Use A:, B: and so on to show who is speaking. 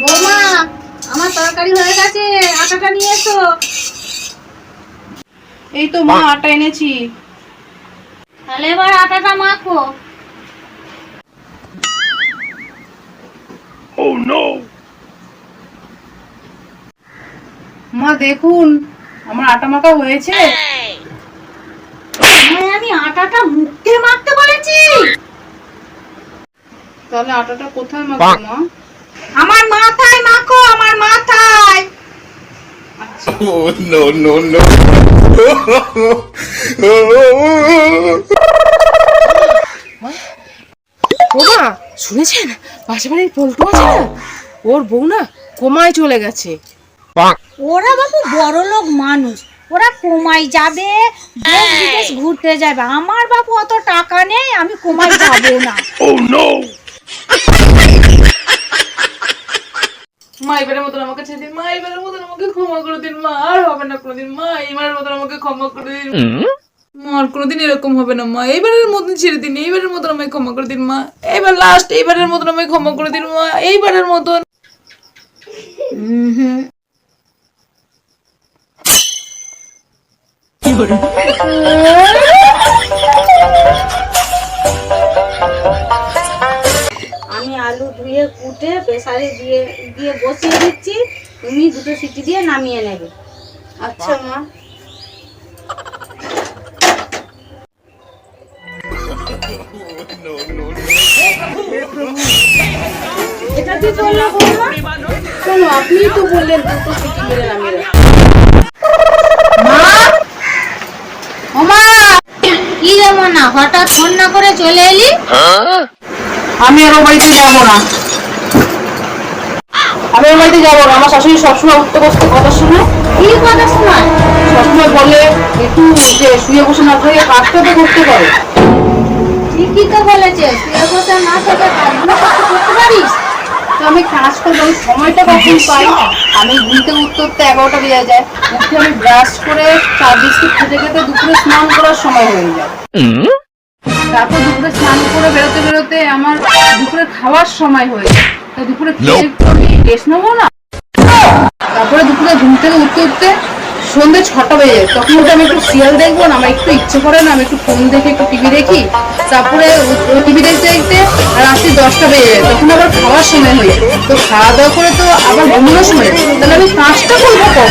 A: বৌমা, আমার তরকারি হয়ে গেছে, আটাটা নিয়ে এসো।
B: এই তো মা আটা এনেছি।
A: তাহলে এবার আটাটা মাখো।
B: মা দেখুন আমার আটা মাখা হয়েছে।
A: আমি আটাটা মুখে মাখতে বলেছি।
B: তাহলে আটাটা কোথায় মাখবো মা?
A: আমার মাথায় মাখো, আমার মাথায়।
C: Oh no no no!
B: ওমা শুনেছেন পাশে বাড়ির পল্টু আছে না, ওর বউ না কোমায় চলে গেছে।
A: ওরা বাবু বড় লোক মানুষ, ওরা কোমায় যাবে, দেশ বিদেশ ঘুরতে যাবে। আমার বাবু অত টাকা নেই, আমি কোমায় যাবো না।
C: Oh no!
B: মা এবারের মতন আমাকে ছেড়ে দিন, মা এবারের মতন আমাকে ক্ষমা করে দিন, মা আর হবে না কোনোদিন, মা এইবারের মতন আমাকে ক্ষমা করে দিন, মা আর কোনোদিন এরকম হবে না, মা এইবারের মতন ছেড়ে দিন, এইবারের মতন আমাকে ক্ষমা করে দিন, মা এবার লাস্ট, এইবারের মতন আমাকে ক্ষমা করে দিন, মা এইবারের মতন।
A: আমি আলু ধুয়ে কুটে প্রেসারে দিয়ে দিয়ে বসিয়ে দিচ্ছি, তুমি দুটো সিটি দিয়ে নামিয়ে নেবে।
B: আচ্ছা মা।
A: এটা কি করলো বৌমা?
B: কেন আপনি তো বললেন দুটো সিটি মেরে নামিয়ে রাখতে।
A: ওমা, কি যেমন না হঠাৎ ফোন না করে চলে এলি?
B: আমি আর ওর বাড়িতে যাবো না, আমি ওর বাড়িতে যাবো না। আমার শাশুড়ি সবসময় উঠতে বসতে কথা শুনে,
A: কি কথা শোনায়?
B: সবসময় বলে একটু যে শুয়ে বসে না থেকে কাজটা তো করতে পারে।
A: ঠিকই তো বলেছে, শুয়ে বসে না থেকে কাজগুলো করতে পারিস।
B: তো আমি কাজ করবো, আমি সময়টা কখন পাই? আমি ঘুম থেকে উঠতে উঠতে 11টা বেজে যায়, উঠে আমি ব্রাশ করে চা বিস্কুট খেতে খেতে দুপুরে স্নান করার সময় হয়ে যায়। তারপর দুপুরে স্নান করে বেরোতে বেরোতে আমার দুপুরে খাওয়ার সময় হয়ে যায়। তো দুপুরে খেয়ে একটু আমি রেস্ট নেবো না? তারপরে দুপুরে ঘুম থেকে উঠতে উঠতে সন্ধ্যে 6টা বেজে যায়। তখন উঠে আমি একটু সিরিয়াল দেখবো না, আমার একটু ইচ্ছে করে না, আমি একটু ফোন দেখে একটু টিভি দেখি। তারপরে টিভি দেখতে দেখতে রাত্রি 10টা বেজে যায়, তখন আবার খাওয়ার সময় হয়ে যায়। তো খাওয়া দাওয়া করে তো আবার ঘুমানোর সময়, তাহলে আমি কাজটা করবো কখন?